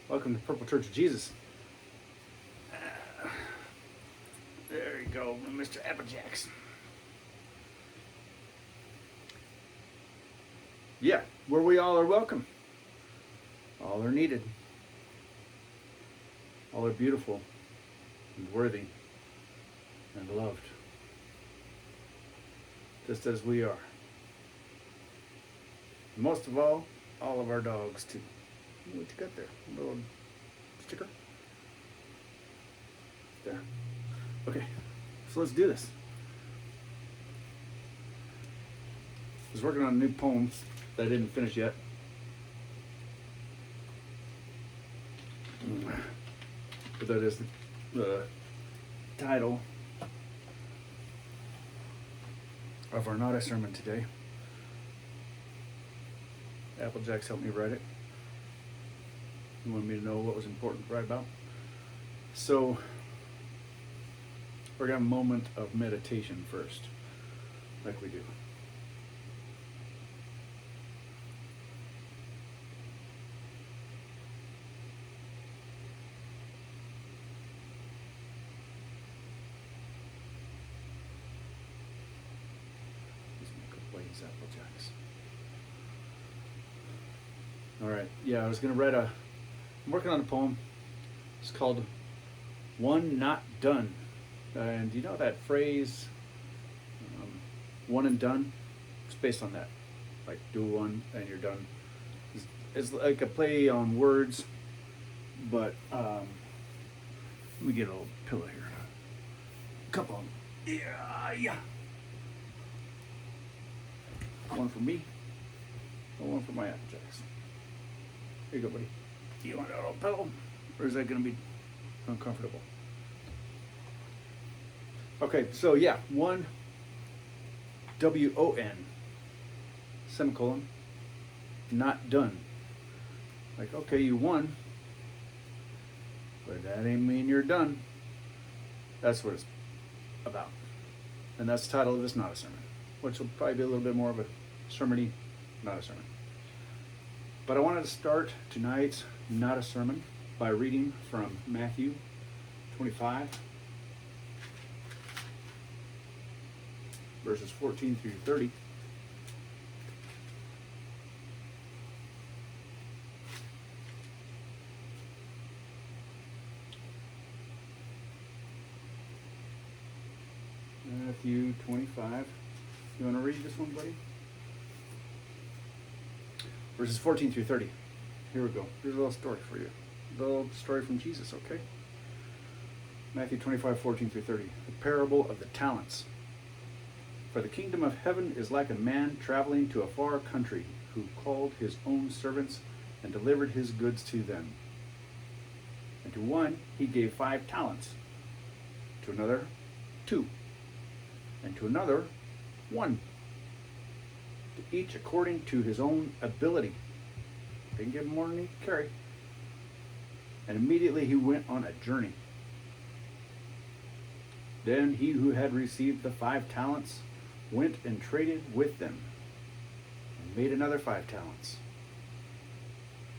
Welcome to Purple Church of Jesus. There you go, Mr. Applejacks. Yeah, where we all are welcome. All are needed. All are beautiful and worthy and loved. Just as we are. Most of all of our dogs too. What you got there? A little sticker? There. Okay, so let's do this. I was working on a new poem that I didn't finish yet. But that is the title of our Not a Sermon today. Applejacks helped me write it. He wanted me to know what was important to write about. So we're going to have a moment of meditation first, like we do. Let's make a blaze, Applejacks. All right, yeah, I was going to write I'm working on a poem. It's called One Not Done. And you know that phrase, one and done? It's based on that. Like, do one and you're done. It's like a play on words, but let me get a little pillow here. A couple of them. Yeah. One for me, and one for my Applejacks. Here you go, buddy. Do you want a little pillow, or is that going to be uncomfortable? Okay, so yeah, one, W-O-N, semicolon, not done. Like, okay, you won, but that ain't mean you're done. That's what it's about. And that's the title of this Not a Sermon, which will probably be a little bit more of a sermon-y, not a sermon. But I wanted to start tonight's Not a Sermon by reading from Matthew 25, verses 14 through 30. Matthew 25. You want to read this one, buddy? Verses 14 through 30. Here we go. Here's a little story for you. A little story from Jesus, okay? Matthew 25, 14 through 30. The parable of the talents. For the kingdom of heaven is like a man traveling to a far country, who called his own servants and delivered his goods to them. And to one he gave 5 talents, to another 2, and to another 1, to each according to his own ability. Didn't give him more than he could carry. And immediately he went on a journey. Then he who had received the 5 talents went and traded with them, and made another 5 talents.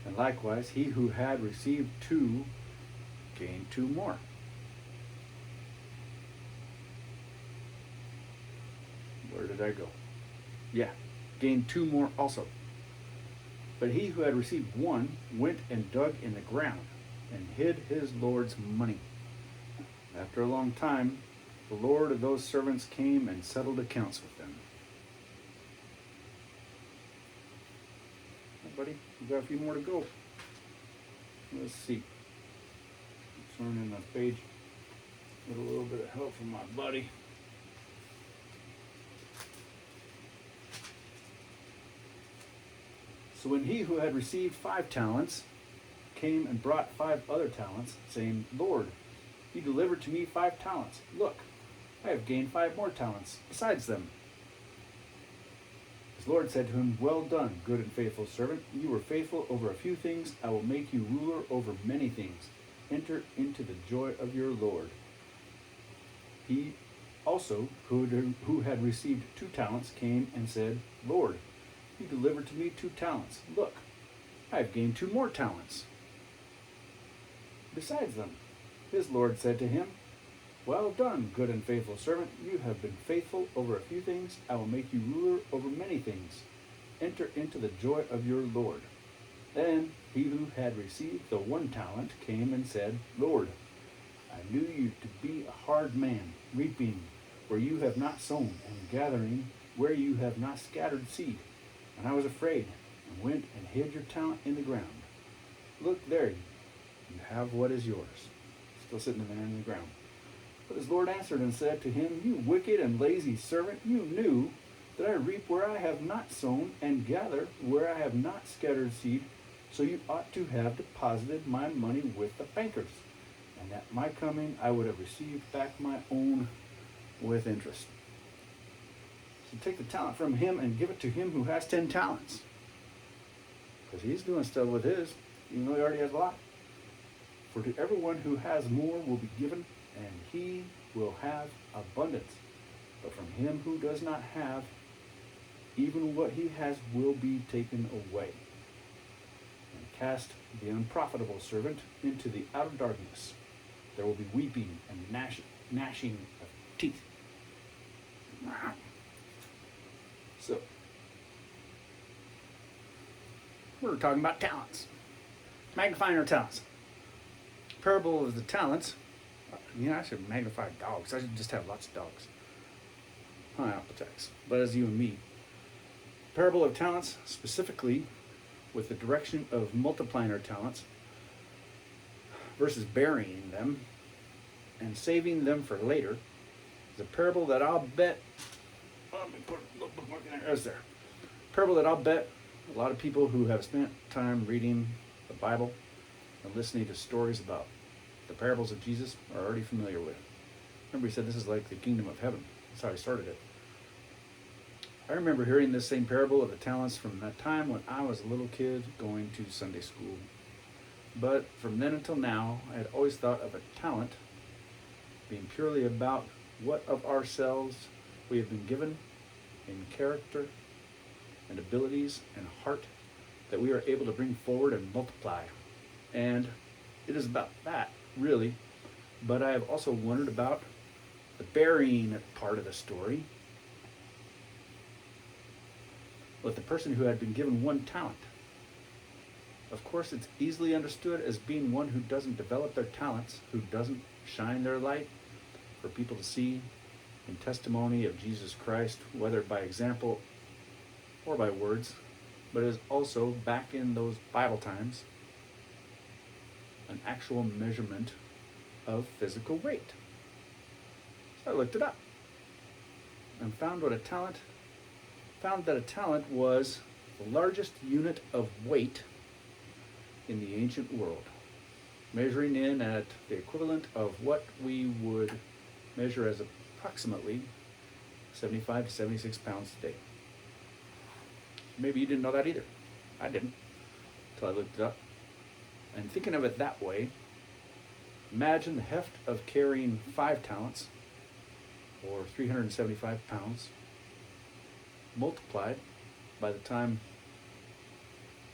And likewise he who had received 2 gained 2 more. Where did I go? Yeah, gained 2 more also. But he who had received 1 went and dug in the ground and hid his Lord's money. After a long time, the Lord of those servants came and settled accounts with them. Hey, buddy, we got a few more to go. Let's see. Turning the page with a little bit of help from my buddy. So when he who had received 5 talents came and brought 5 other talents, saying, Lord, you delivered to me 5 talents. Look, I have gained 5 more talents besides them. His Lord said to him, Well done, good and faithful servant. You were faithful over a few things. I will make you ruler over many things. Enter into the joy of your Lord. He also, who had received 2 talents, came and said, Lord, you delivered to me 2 talents. Look, I have gained 2 more talents. besides them. His Lord said to him, Well done, good and faithful servant. You have been faithful over a few things. I will make you ruler over many things. Enter into the joy of your Lord. Then he who had received the 1 talent came and said, Lord, I knew you to be a hard man, reaping where you have not sown, and gathering where you have not scattered seed. And I was afraid, and went and hid your talent in the ground. Look there, you have what is yours. Still sitting there in the ground. But his Lord answered and said to him, You wicked and lazy servant, you knew that I reap where I have not sown, and gather where I have not scattered seed. So you ought to have deposited my money with the bankers, and at my coming I would have received back my own with interest. So take the talent from him and give it to him who has 10 talents. Because he's doing stuff with his, even though he already has a lot. For to everyone who has more will be given, and he will have abundance. But from him who does not have, even what he has will be taken away. And cast the unprofitable servant into the outer darkness. There will be weeping and gnashing of teeth. So, we're talking about talents. Magnifying our talents. Parable of the talents. I should magnify dogs. I should just have lots of dogs. Appetites. But as you and me. Parable of talents, specifically with the direction of multiplying our talents versus burying them and saving them for later, is a parable that I'll bet. Let me put a little bookmark in there. There's there. Parable that I'll bet a lot of people who have spent time reading the Bible and listening to stories about the parables of Jesus are already familiar with. Remember, he said this is like the kingdom of heaven. That's how he started it. I remember hearing this same parable of the talents from that time when I was a little kid going to Sunday school. But from then until now, I had always thought of a talent being purely about what of ourselves we have been given in character and abilities and heart that we are able to bring forward and multiply. And it is about that, really. But I have also wondered about the burying part of the story with the person who had been given 1 talent. Of course, it's easily understood as being one who doesn't develop their talents, who doesn't shine their light for people to see in testimony of Jesus Christ, whether by example or by words, but is also, back in those Bible times, an actual measurement of physical weight. So I looked it up and found that a talent was the largest unit of weight in the ancient world, measuring in at the equivalent of what we would measure as approximately 75 to 76 pounds today. Maybe you didn't know that either. I didn't, until I looked it up. And thinking of it that way, imagine the heft of carrying 5 talents, or 375 pounds, multiplied by the time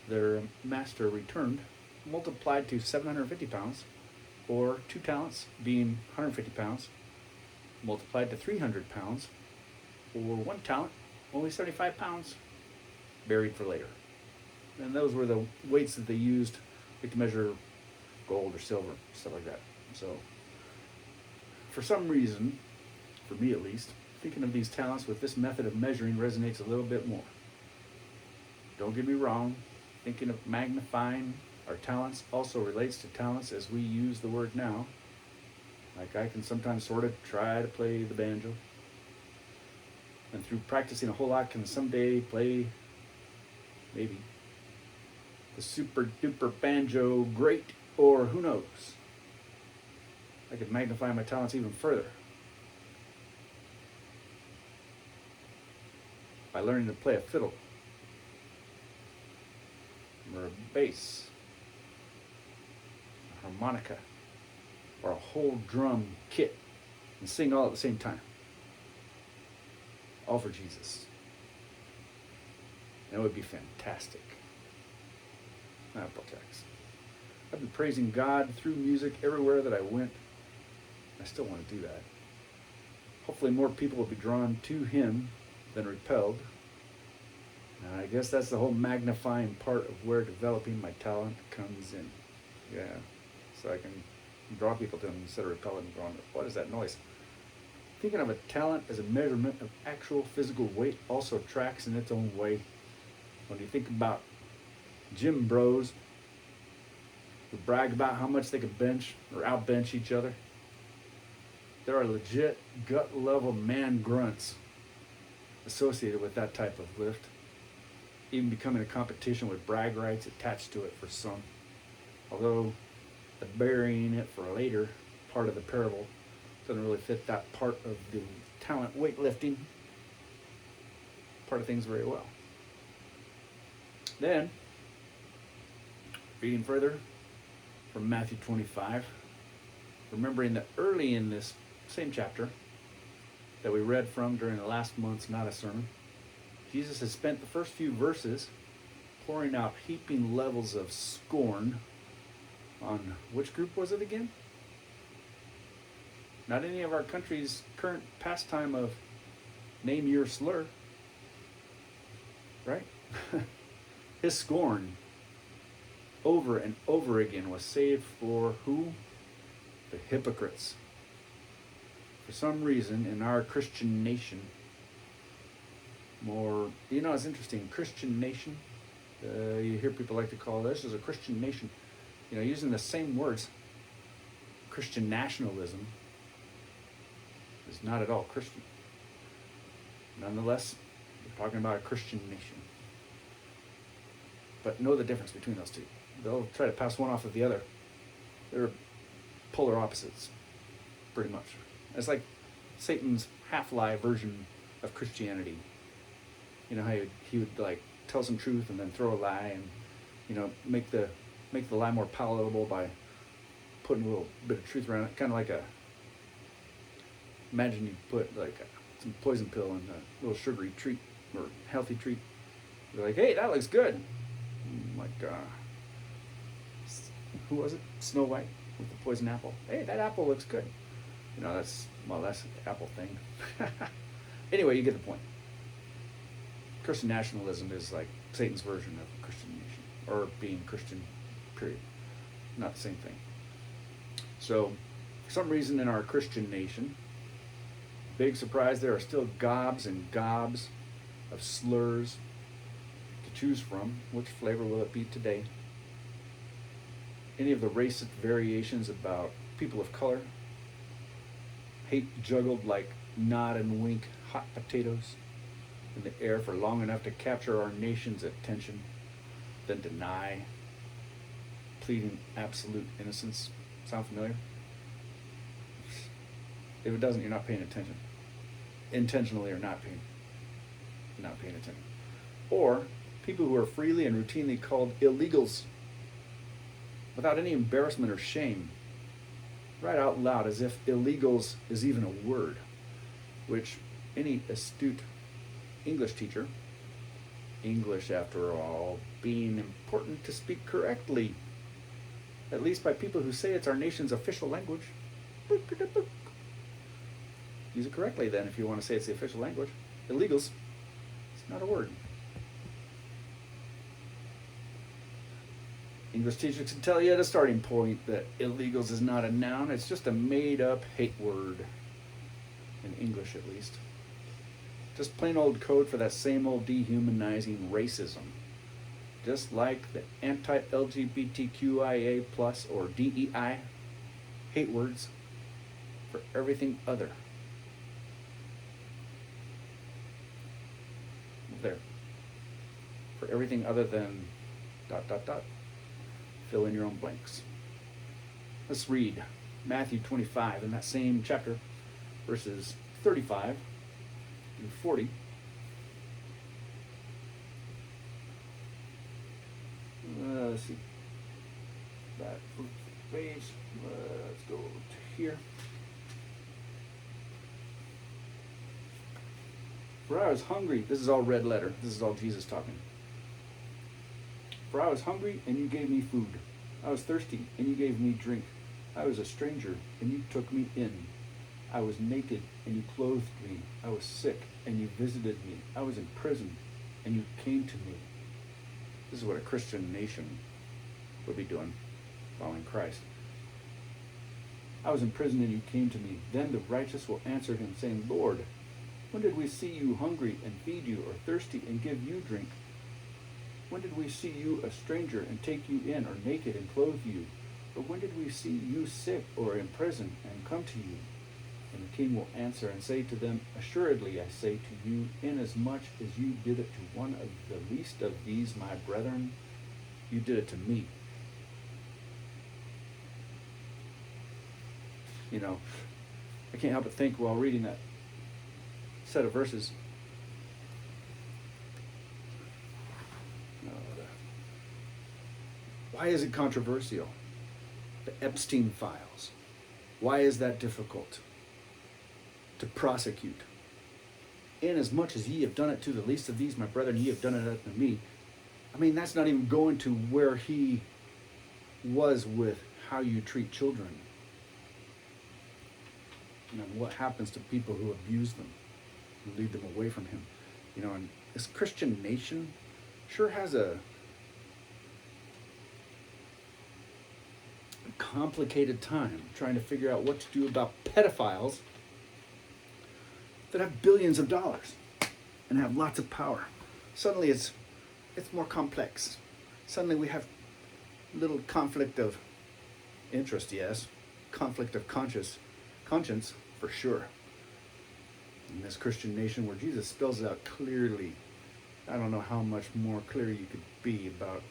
their master returned, multiplied to 750 pounds, or 2 talents being 150 pounds, multiplied to 300 pounds, or 1 talent, only 75 pounds, buried for later. And those were the weights that they used to measure gold or silver, stuff like that. So, for some reason, for me at least, thinking of these talents with this method of measuring resonates a little bit more. Don't get me wrong, thinking of magnifying our talents also relates to talents as we use the word now. Like I can sometimes sort of try to play the banjo, and through practicing a whole lot can someday play, maybe, the super duper banjo great, or who knows. I could magnify my talents even further by learning to play a fiddle, or a bass, a harmonica, or a whole drum kit, and sing all at the same time. All for Jesus. That would be fantastic. Applejack's. I've been praising God through music everywhere that I went. I still want to do that. Hopefully more people will be drawn to him than repelled. And I guess that's the whole magnifying part of where developing my talent comes in. Yeah. So I can draw people to him instead of repel them going, what is that noise? Thinking of a talent as a measurement of actual physical weight also tracks in its own way. When you think about gym bros who brag about how much they can bench or outbench each other, there are legit gut level man grunts associated with that type of lift, even becoming a competition with brag rights attached to it for some. Although the burying it for a later part of the parable doesn't really fit that part of the talent weightlifting part of things very well. Then, reading further from Matthew 25, remembering that early in this same chapter that we read from during the last month's Not a Sermon, Jesus has spent the first few verses pouring out heaping levels of scorn on which group was it again? Not any of our country's current pastime of name your slur, right? His scorn over and over again was saved for who? The hypocrites. For some reason in our Christian nation, it's interesting, Christian nation, you hear people like to call this as a Christian nation, using the same words. Christian nationalism is not at all Christian. Nonetheless, we're talking about a Christian nation. But know the difference between those two. They'll try to pass one off of the other. They're polar opposites, pretty much. It's like Satan's half-lie version of Christianity. You know how he would like tell some truth and then throw a lie and make the lie more palatable by putting a little bit of truth around it. Kind of like imagine you put like some poison pill in a little sugary treat or healthy treat. You're like, hey, that looks good. Like, who was it? Snow White with the poison apple. Hey, that apple looks good. That's the apple thing. Anyway, you get the point. Christian nationalism is like Satan's version of a Christian nation, or being Christian, period. Not the same thing. So, for some reason in our Christian nation, big surprise, there are still gobs and gobs of slurs to choose from. Which flavor will it be today? Any of the racist variations about people of color, hate juggled like nod and wink hot potatoes in the air for long enough to capture our nation's attention, then deny, pleading absolute innocence. Sound familiar? If it doesn't, you're not paying attention. Intentionally or not paying attention. Or people who are freely and routinely called illegals without any embarrassment or shame, right out loud, as if illegals is even a word, which any astute English teacher, English after all being important to speak correctly, at least by people who say it's our nation's official language. Use it correctly then if you want to say it's the official language. Illegals, it's not a word. English teachers can tell you at a starting point that illegals is not a noun, it's just a made-up hate word. In English, at least. Just plain old code for that same old dehumanizing racism. Just like the anti-LGBTQIA plus or DEI hate words for everything other. There. For everything other than ... Fill in your own blanks. Let's read Matthew 25 in that same chapter, verses 35 through 40. Let's see. Back page. Let's go to here. For I was hungry. This is all red letter. This is all Jesus talking. For I was hungry, and you gave me food. I was thirsty, and you gave me drink. I was a stranger, and you took me in. I was naked, and you clothed me. I was sick, and you visited me. I was in prison, and you came to me. This is what a Christian nation would be doing, following Christ. I was in prison, and you came to me. Then the righteous will answer him, saying, Lord, when did we see you hungry and feed you, or thirsty and give you drink? When did we see you a stranger and take you in, or naked and clothe you? Or when did we see you sick or in prison and come to you? And the king will answer and say to them, Assuredly I say to you, inasmuch as you did it to one of the least of these my brethren, you did it to me. You know, I can't help but think while reading that set of verses, why is it controversial? The Epstein files. Why is that difficult to prosecute? Inasmuch as ye have done it to the least of these my brethren, ye have done it unto me. I mean, that's not even going to where he was with how you treat children. You know, what happens to people who abuse them, who lead them away from him. You know, and this Christian nation sure has a complicated time trying to figure out what to do about pedophiles that have billions of dollars and have lots of power. Suddenly it's more complex. Suddenly we have little conflict of interest, yes, conflict of conscience for sure. In this Christian nation where Jesus spells it out clearly, I don't know how much more clear you could be about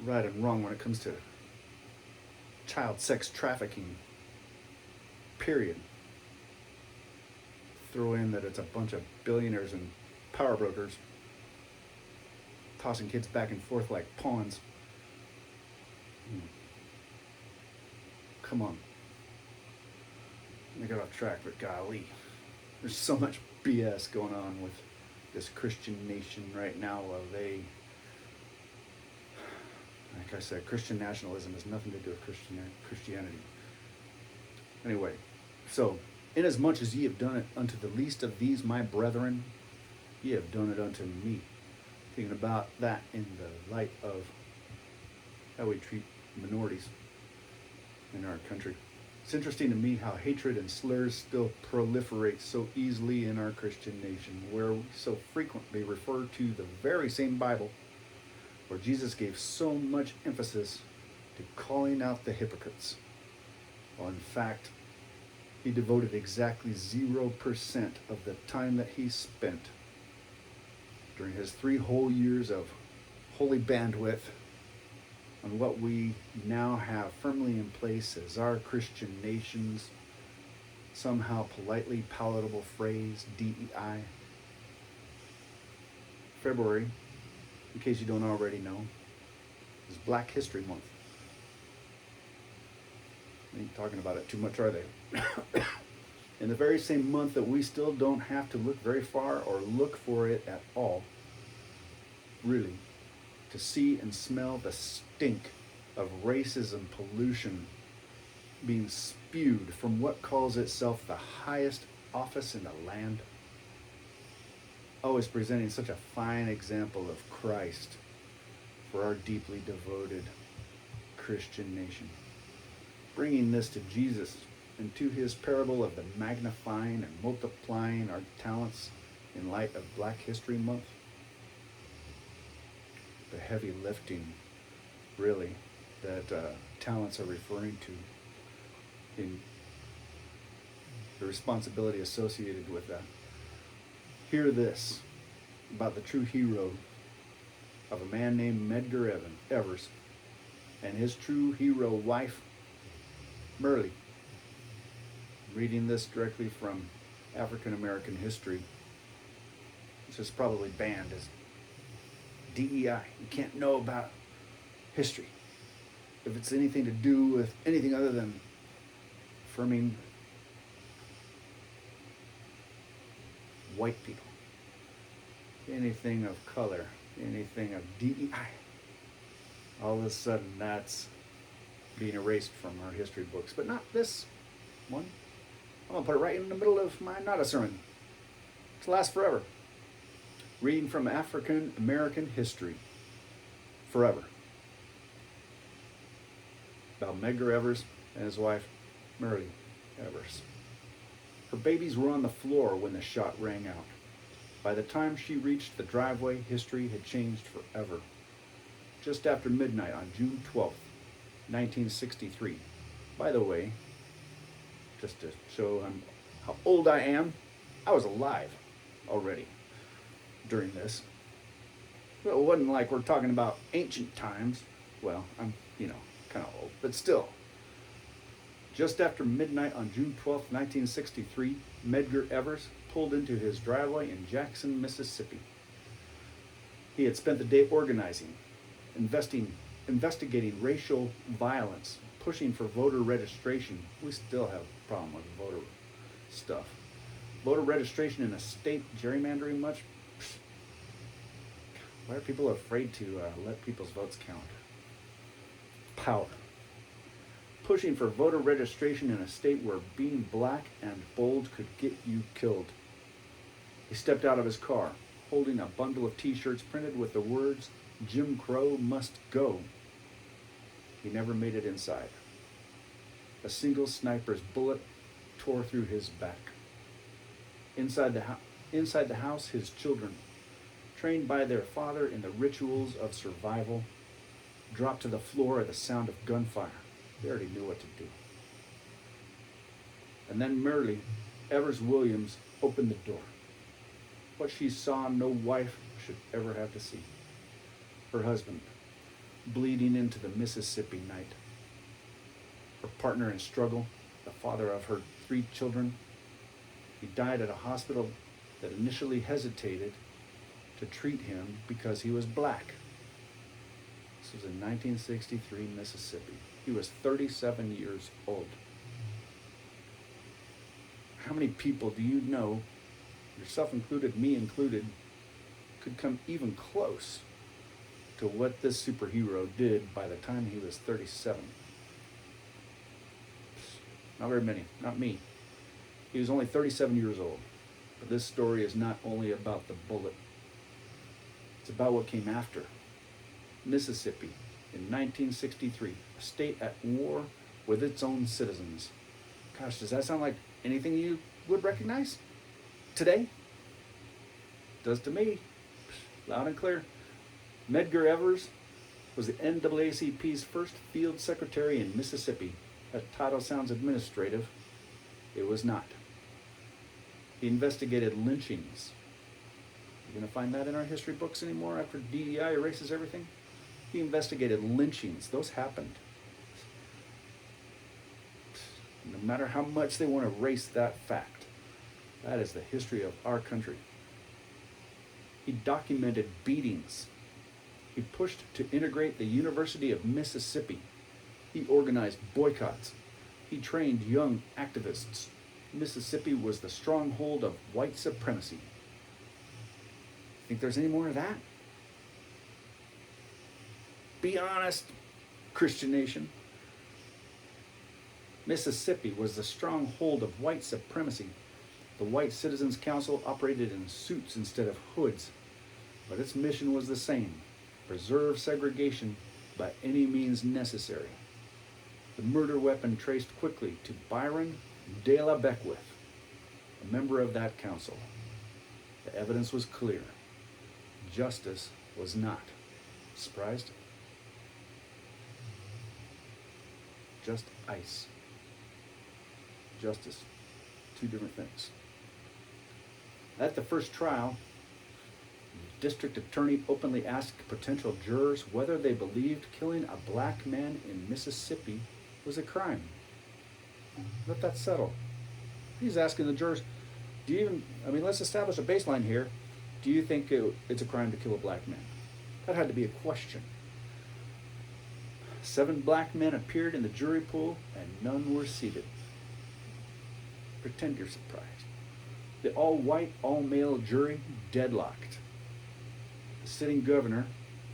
right and wrong when it comes to child sex trafficking, period. Throw in that it's a bunch of billionaires and power brokers tossing kids back and forth like pawns. Come on. I got off track, but golly, there's so much BS going on with this Christian nation right now while they, like I said, Christian nationalism has nothing to do with Christianity. Anyway, so, inasmuch as ye have done it unto the least of these my brethren, ye have done it unto me. Thinking about that in the light of how we treat minorities in our country. It's interesting to me how hatred and slurs still proliferate so easily in our Christian nation, where we so frequently refer to the very same Bible where Jesus gave so much emphasis to calling out the hypocrites. Well, in fact, he devoted exactly 0% of the time that he spent during his 3 whole years of holy bandwidth on what we now have firmly in place as our Christian nation's somehow politely palatable phrase, DEI. February, in case you don't already know, is Black History Month. They ain't talking about it too much, are they? In the very same month that we still don't have to look very far or look for it at all, really, to see and smell the stink of racism pollution being spewed from what calls itself the highest office in the land, always presenting such a fine example of Christ for our deeply devoted Christian nation. Bringing this to Jesus and to his parable of the magnifying and multiplying our talents in light of Black History Month. The heavy lifting, really, that talents are referring to in the responsibility associated with that. Hear this about the true hero of a man named Medgar Evers and his true hero wife, Merle. Reading this directly from African American history, which is probably banned as DEI. You can't know about history if it's anything to do with anything other than affirming white people. Anything of color, anything of DEI. All of a sudden, that's being erased from our history books, but not this one. I'm going to put it right in the middle of my not a sermon to last forever. Reading from African American history forever. About Medgar Evers and his wife, Myrlie Evers. Her babies were on the floor when the shot rang out. By the time she reached the driveway, history had changed forever. Just after midnight on June 12th, 1963. By the way, just to show how old I am, I was alive already during this. Well, it wasn't like we're talking about ancient times. Well, I'm, kind of old, but still. Just after midnight on June 12th, 1963, Medgar Evers pulled into his driveway in Jackson, Mississippi. He had spent the day organizing, investigating racial violence, pushing for voter registration. We still have a problem with voter stuff. Voter registration in a state gerrymandering much? Why are people afraid to let people's votes count? Power. Pushing for voter registration in a state where being black and bold could get you killed. He stepped out of his car, holding a bundle of t-shirts printed with the words, "Jim Crow must go." He never made it inside. A single sniper's bullet tore through his back. Inside the house, his children, trained by their father in the rituals of survival, dropped to the floor at the sound of gunfire. They already knew what to do. And then Myrlie Evers Williams opened the door. What she saw no wife should ever have to see. Her husband, bleeding into the Mississippi night. Her partner in struggle, the father of her 3 children. He died at a hospital that initially hesitated to treat him because he was black. This was in 1963 Mississippi. He was 37 years old. How many people do you know, yourself included, me included, could come even close to what this superhero did by the time he was 37? Not very many, not me. He was only 37 years old. But this story is not only about the bullet. It's about what came after. Mississippi, in 1963, a state at war with its own citizens. Gosh, does that sound like anything you would recognize today? Does to me, loud and clear. Medgar Evers was the NAACP's first field secretary in Mississippi. That title sounds administrative. It was not. He investigated lynchings. You going to find that in our history books anymore after DEI erases everything? He investigated lynchings. Those happened. No matter how much they want to erase that fact, that is the history of our country. He documented beatings. He pushed to integrate the University of Mississippi. He organized boycotts. He trained young activists. Mississippi was the stronghold of white supremacy. Think there's any more of that? Be honest, Christian nation. Mississippi was the stronghold of white supremacy. The White Citizens Council operated in suits instead of hoods, but its mission was the same: preserve segregation by any means necessary. The murder weapon traced quickly to Byron de la Beckwith, a member of that council. The evidence was clear. Justice was not. Surprised? Just ice. Justice. 2 different things. At the first trial, the district attorney openly asked potential jurors whether they believed killing a black man in Mississippi was a crime. Let that settle. He's asking the jurors, let's establish a baseline here. Do you think it's a crime to kill a black man? That had to be a question. 7 black men appeared in the jury pool and none were seated. Pretend you're surprised. The all-white, all-male jury deadlocked. The sitting governor,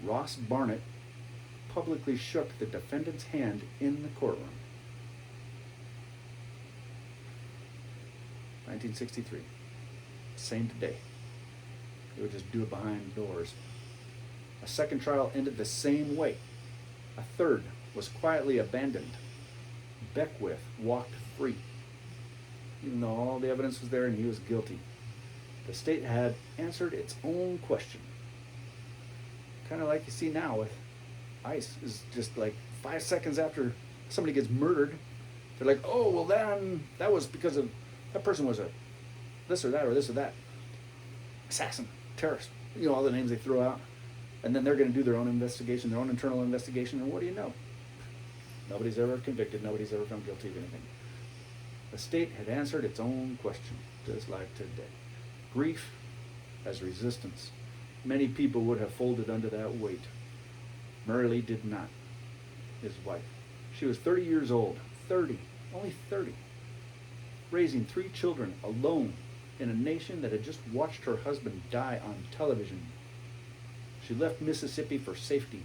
Ross Barnett, publicly shook the defendant's hand in the courtroom. 1963. Same today. They would just do it behind doors. A second trial ended the same way. A third was quietly abandoned. Beckwith walked free, even though all the evidence was there and he was guilty. The state had answered its own question. Kind of like you see now with ICE, is just like 5 seconds after somebody gets murdered, they're like, oh, well then that was because of, that person was a this or that, assassin, terrorist, all the names they throw out. And then they're going to do their own investigation, their own internal investigation, and what do you know? Nobody's ever convicted, nobody's ever found guilty of anything. The state had answered its own question, just like today. Grief as resistance. Many people would have folded under that weight. Murray Lee did not. His wife. She was 30 years old. 30. Only 30. Raising 3 children alone in a nation that had just watched her husband die on television. She left Mississippi for safety,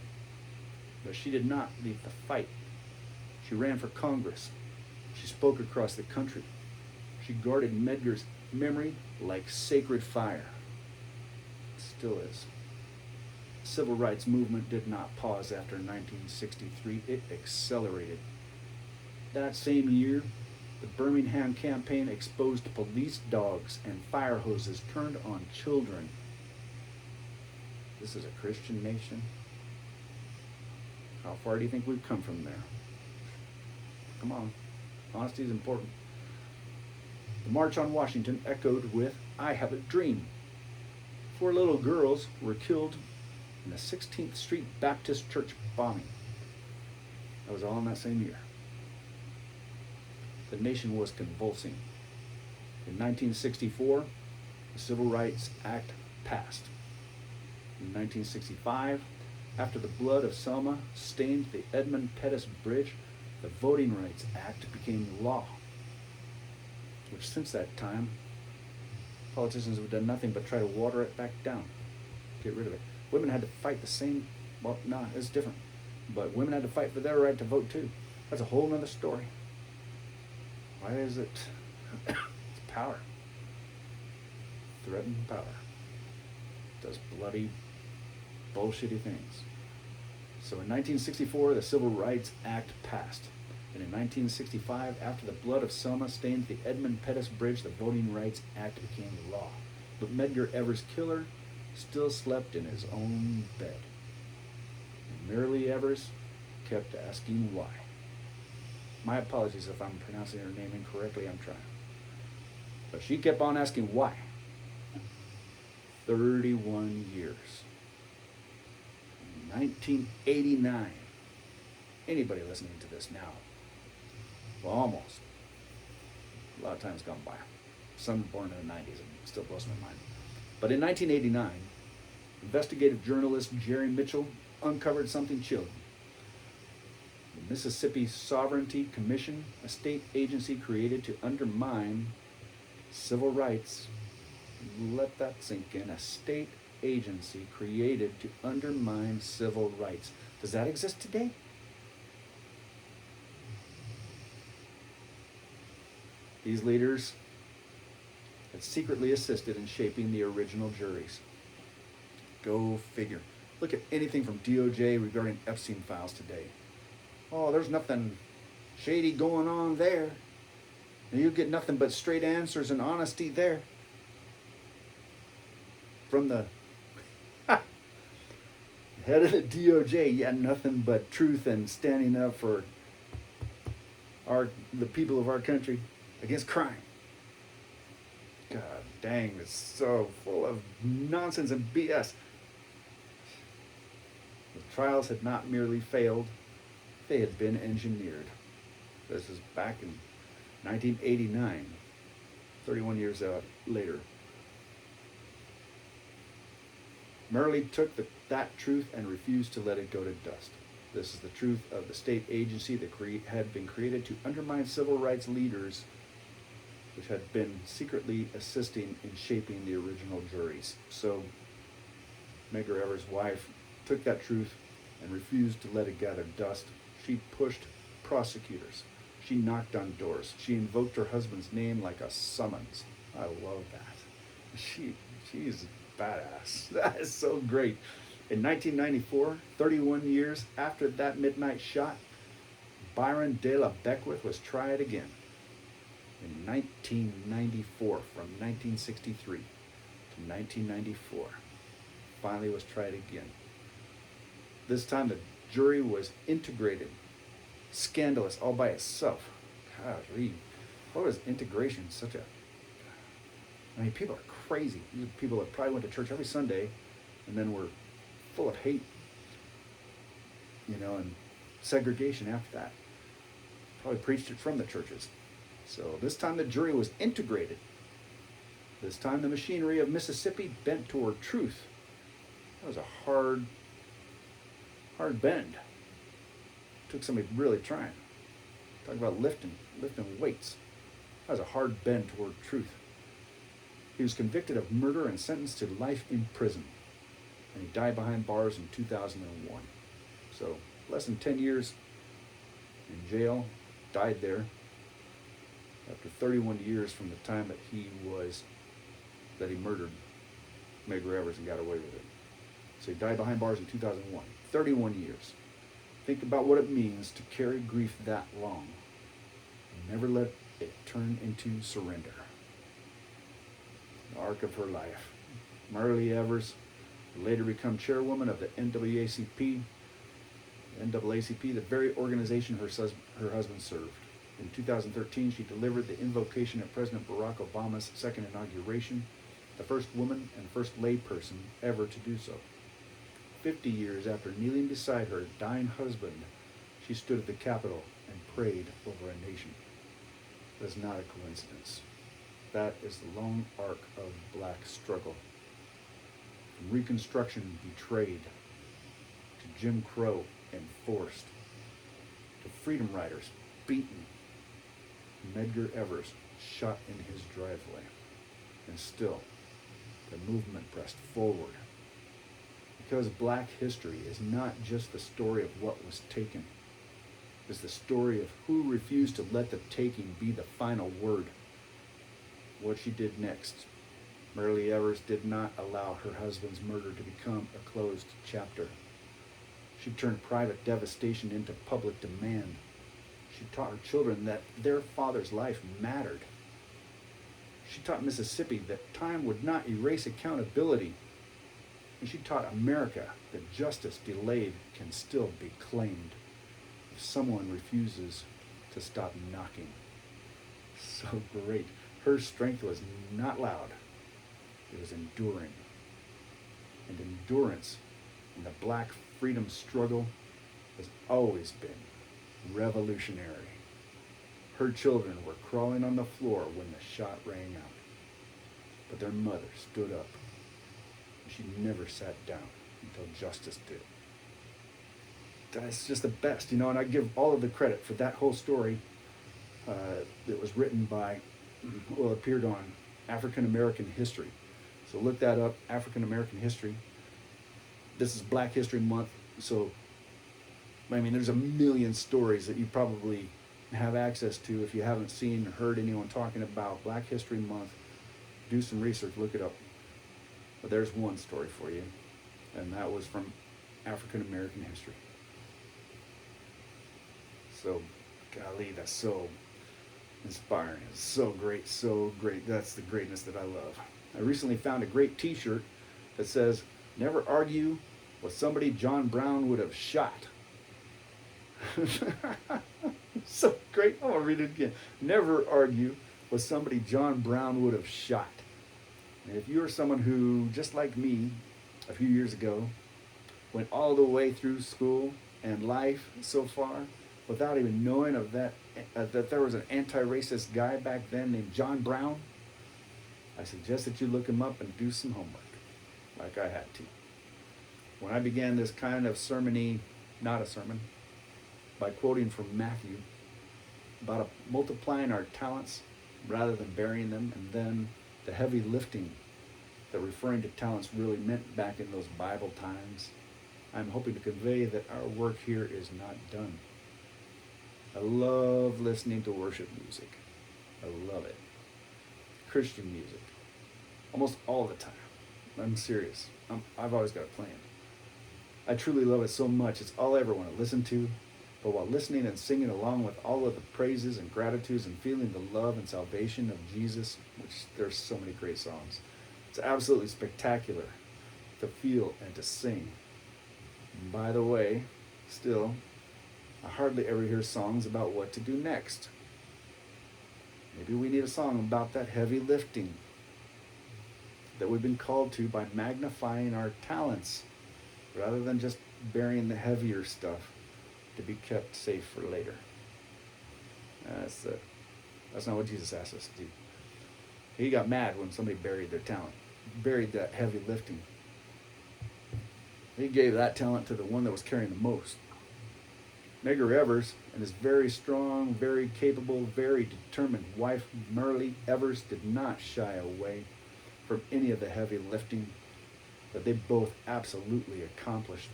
but she did not leave the fight. She ran for Congress. She spoke across the country. She guarded Medgar's memory like sacred fire. It still is. The civil rights movement did not pause after 1963. It accelerated. That same year, the Birmingham campaign exposed police dogs and fire hoses turned on children. This is a Christian nation. How far do you think we've come from there? Come on. Honesty is important. The March on Washington echoed with I Have a Dream. 4 little girls were killed in the 16th Street Baptist Church bombing. That was all in that same year. The nation was convulsing. In 1964, the Civil Rights Act passed. In 1965, after the blood of Selma stained the Edmund Pettus Bridge, the Voting Rights Act became law, which since that time, politicians have done nothing but try to water it back down, get rid of it. Women had to fight the same, well, no, it's different, but women had to fight for their right to vote too. That's a whole nother story. Why is it? It's power. Threatened power. Does bloody, bullshitty things. So in 1964, the Civil Rights Act passed. And in 1965, after the blood of Selma stained the Edmund Pettus Bridge, the Voting Rights Act became law. But Medgar Evers' killer still slept in his own bed. And Mary Lee Evers kept asking why. My apologies if I'm pronouncing her name incorrectly, I'm trying. But she kept on asking why. 31 years. 1989. Anybody listening to this now? Well, almost. A lot of time's gone by. Some born in the 90s, and it still blows my mind. But in 1989, investigative journalist Jerry Mitchell uncovered something chilling. The Mississippi Sovereignty Commission, a state agency created to undermine civil rights. Let that sink in. A state agency created to undermine civil rights. Does that exist today? These leaders had secretly assisted in shaping the original juries. Go figure. Look at anything from DOJ regarding Epstein files today. Oh, there's nothing shady going on there. And you get nothing but straight answers and honesty there. From the head of the DOJ, yeah, nothing but truth and standing up for the people of our country against crime. God dang, it's so full of nonsense and BS. The trials had not merely failed, they had been engineered. This is back in 1989, 31 years later. Murray Lee took that truth and refused to let it go to dust. This is the truth of the state agency that had been created to undermine civil rights leaders, which had been secretly assisting in shaping the original juries. So Medgar Evers' wife took that truth and refused to let it gather dust. She pushed prosecutors. She knocked on doors. She invoked her husband's name like a summons. I love that. She's badass. That is so great. In 1994, 31 years after that midnight shot, Byron de la Beckwith was tried again. In 1994, from 1963 to 1994, finally was tried again. This time the jury was integrated. Scandalous all by itself. Golly, what was integration such a... I mean, people are crazy. These are people that probably went to church every Sunday and then were full of hate, and segregation after that. Probably preached it from the churches. So this time the jury was integrated. This time the machinery of Mississippi bent toward truth. That was a hard bend. Took somebody really trying. Talk about lifting weights. That was a hard bend toward truth. He was convicted of murder and sentenced to life in prison. And he died behind bars in 2001. So less than 10 years in jail, died there after 31 years from the time that he murdered Medgar Evers and got away with it. So he died behind bars in 2001. 31 years. Think about what it means to carry grief that long and never let it turn into surrender. The arc of her life. Myrlie Evers would later become chairwoman of the NAACP, the very organization her husband served. In 2013, she delivered the invocation at President Barack Obama's second inauguration, the first woman and first layperson ever to do so. 50 years after kneeling beside her dying husband, she stood at the Capitol and prayed over a nation. That is not a coincidence. That is the long arc of black struggle. From Reconstruction betrayed, to Jim Crow enforced, to freedom riders beaten, Medgar Evers shot in his driveway. And still, the movement pressed forward. Because black history is not just the story of what was taken. It's the story of who refused to let the taking be the final word. What she did next. Myrlie Evers did not allow her husband's murder to become a closed chapter. She turned private devastation into public demand. She taught her children that their father's life mattered. She taught Mississippi that time would not erase accountability. And she taught America that justice delayed can still be claimed if someone refuses to stop knocking. So great. Her strength was not loud. It was enduring. And endurance in the black freedom struggle has always been revolutionary. Her children were crawling on the floor when the shot rang out. But their mother stood up. And she never sat down until justice did. That's just the best, and I give all of the credit for that whole story that was written by, appeared on African American History. So look that up, African American History. This is Black History Month, so there's a million stories that you probably have access to if you haven't seen or heard anyone talking about Black History Month. Do some research, look it up. But there's one story for you, and that was from African American history. So, golly, that's so inspiring. It's so great, so great. That's the greatness that I love. I recently found a great t-shirt that says, "Never argue with somebody John Brown would have shot." So great. I'm going to read it again. Never argue with somebody John Brown would have shot. And if you're someone who, just like me, a few years ago, went all the way through school and life so far without even knowing of that there was an anti-racist guy back then named John Brown, I suggest that you look him up and do some homework, like I had to. When I began this kind of sermon-y, not a sermon, by quoting from Matthew about multiplying our talents rather than burying them, and then the heavy lifting that referring to talents really meant back in those Bible times, I'm hoping to convey that our work here is not done. I love listening to worship music. I love it. Christian music. Almost all the time. I'm serious. I've always got it playing. I truly love it so much. It's all I ever want to listen to. But while listening and singing along with all of the praises and gratitudes and feeling the love and salvation of Jesus, which there's so many great songs, it's absolutely spectacular to feel and to sing. And by the way, still, I hardly ever hear songs about what to do next. Maybe we need a song about that heavy lifting that we've been called to by magnifying our talents rather than just burying the heavier stuff to be kept safe for later. That's not what Jesus asked us to do. He got mad when somebody buried their talent, buried that heavy lifting. He gave that talent to the one that was carrying the most. Medgar Evers and his very strong, very capable, very determined wife, Myrlie Evers, did not shy away from any of the heavy lifting that they both absolutely accomplished.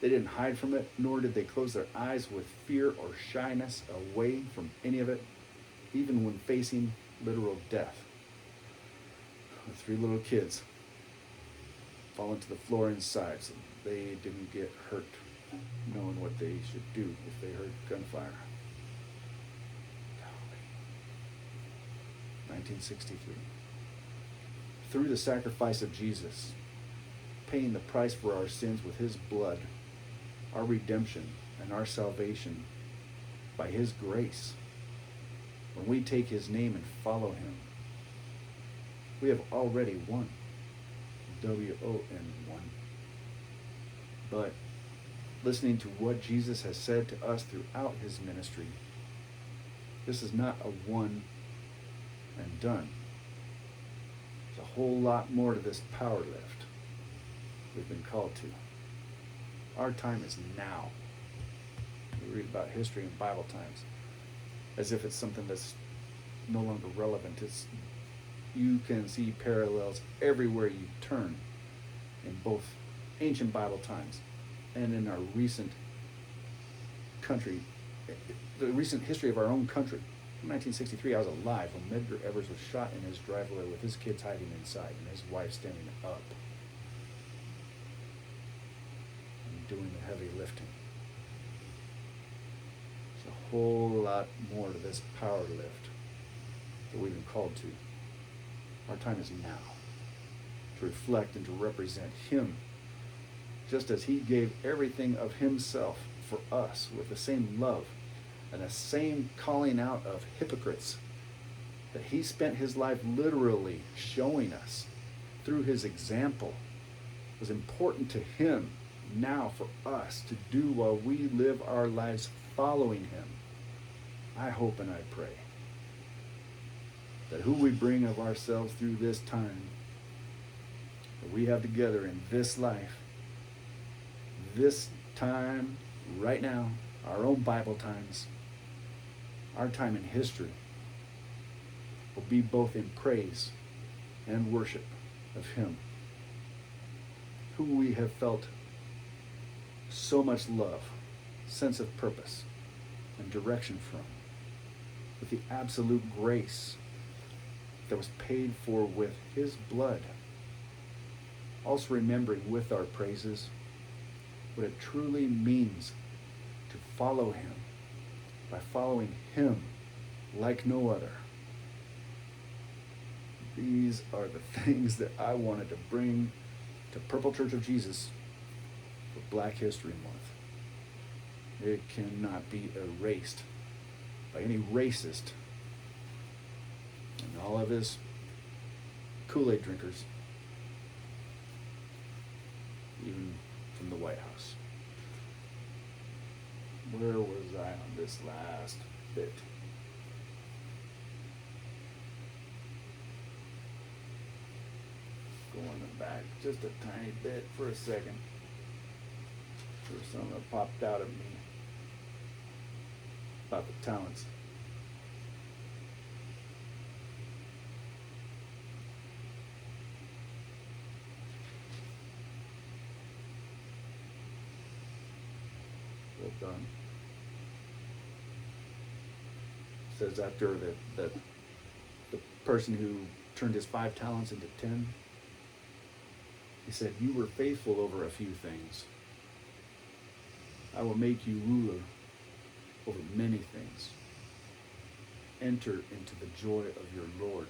They didn't hide from it, nor did they close their eyes with fear or shyness away from any of it, even when facing literal death. The three little kids falling to the floor inside so they didn't get hurt, knowing what they should do if they heard gunfire. 1963. Through the sacrifice of Jesus, paying the price for our sins with his blood, our redemption and our salvation by his grace, when we take his name and follow him, we have already won. W-O-N, won. But listening to what Jesus has said to us throughout his ministry, this is not a one and done. There's a whole lot more to this power lift we've been called to. Our time is now. We read about history in Bible times as if it's something that's no longer relevant. You can see parallels everywhere you turn in both ancient Bible times and in our recent country, the recent history of our own country. In 1963, I was alive when Medgar Evers was shot in his driveway with his kids hiding inside and his wife standing up and doing the heavy lifting. There's a whole lot more to this power lift that we've been called to. Our time is now to reflect and to represent him, just as he gave everything of himself for us with the same love and the same calling out of hypocrites that he spent his life literally showing us through his example was important to him now for us to do while we live our lives following him. I hope and I pray that who we bring of ourselves through this time that we have together in this life, this time right now, our own Bible times, our time in history, will be both in praise and worship of him, who we have felt so much love, sense of purpose, and direction from, with the absolute grace that was paid for with his blood. Also remembering with our praises what it truly means to follow him by following him like no other. These are the things that I wanted to bring to Purple Church of Jesus for Black History Month. It cannot be erased by any racist and all of his Kool-Aid drinkers, even from the White House. Where was I on this last bit? Going back just a tiny bit for a second. There was something that popped out at me about the talents. Hold on. It says after the person who turned his 5 talents into 10, he said, "You were faithful over a few things. I will make you ruler over many things. Enter into the joy of your Lord."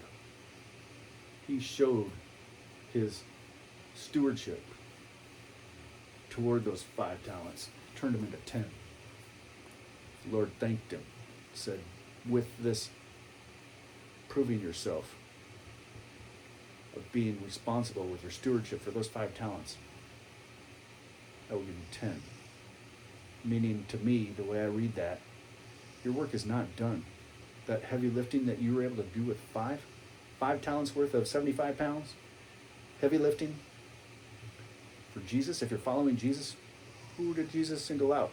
He showed his stewardship toward those 5 talents, turned them into 10. The Lord thanked him, said, "With this proving yourself of being responsible with your stewardship for those 5 talents, I will give you 10. Meaning, to me, the way I read that, your work is not done. That heavy lifting that you were able to do with 5 talents worth of 75 pounds, heavy lifting for Jesus. If you're following Jesus, who did Jesus single out?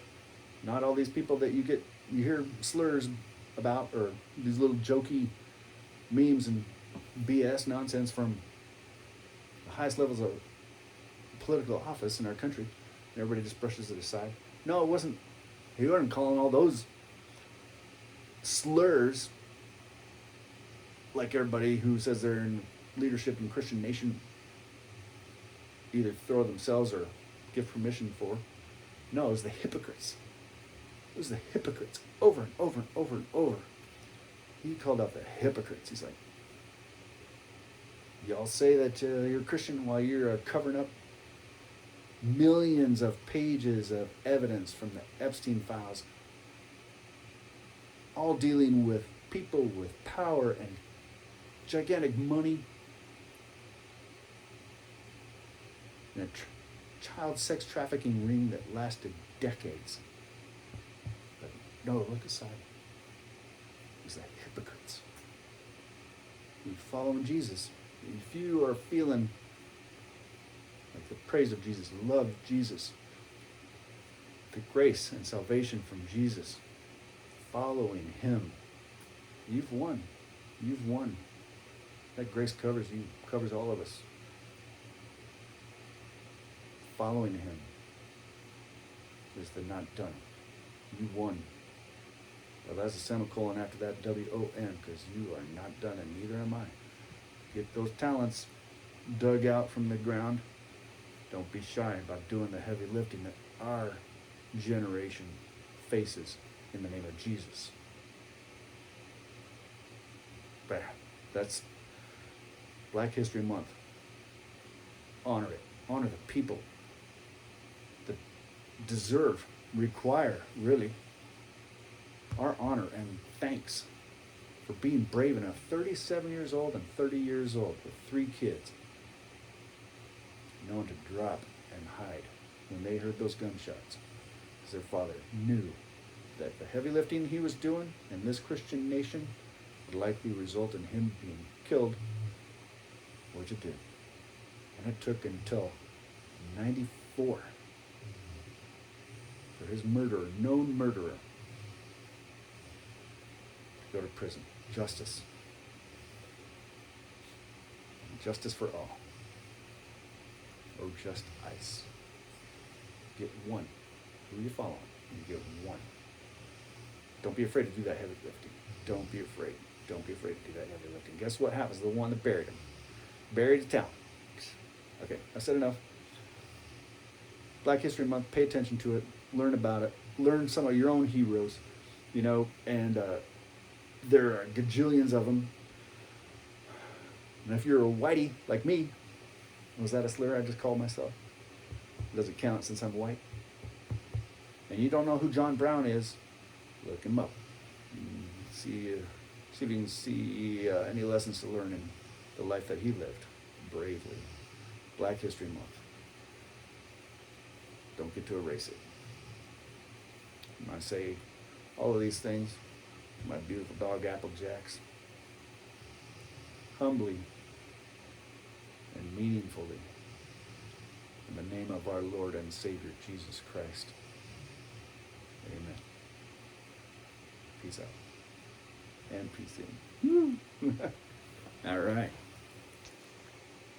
Not all these people that you hear slurs about, or these little jokey memes and BS nonsense from the highest levels of political office in our country. And everybody just brushes it aside. No, it wasn't. He wasn't calling all those slurs like everybody who says they're in leadership in Christian nation either throw themselves or give permission for. No, it was the hypocrites. It was the hypocrites over and over and over and over. He called out the hypocrites. He's like, y'all say that you're Christian while you're covering up millions of pages of evidence from the Epstein files, all dealing with people with power and gigantic money and a child sex trafficking ring that lasted decades. But no, look aside. It was the hypocrites. If you're following Jesus, if you are feeling like the praise of Jesus, love Jesus, the grace and salvation from Jesus, following him, you've won. You've won. That grace covers you, covers all of us. Following him is the not done. You won. Well, that's a semicolon after that W-O-N, because you are not done, and neither am I. Get those talents dug out from the ground. Don't be shy about doing the heavy lifting that our generation faces in the name of Jesus. But that's Black History Month. Honor it. Honor the people that deserve, require, really, our honor and thanks for being brave enough, 37 years old and 30 years old, with 3 kids, known to drop and hide when they heard those gunshots, because their father knew that the heavy lifting he was doing in this Christian nation would likely result in him being killed, which it did. And it took until 94 for his murderer, known murderer, to go to prison. Justice. Justice for all. Or just ice. Get one. Who you follow, you get one. Don't be afraid to do that heavy lifting. Don't be afraid. Don't be afraid to do that heavy lifting. Guess what happens? The one that buried him. Buried the talent. Okay, I said enough. Black History Month, pay attention to it. Learn about it. Learn some of your own heroes, and there are gajillions of them. And if you're a whitey like me, was that a slur I just called myself? Does it count since I'm white? And you don't know who John Brown is, look him up. See if you can see any lessons to learn in the life that he lived bravely. Black History Month. Don't get to erase it. When I say all of these things, my beautiful dog Applejacks, humbly and meaningfully, in the name of our Lord and Savior, Jesus Christ. Amen. Peace out. And peace in. All right.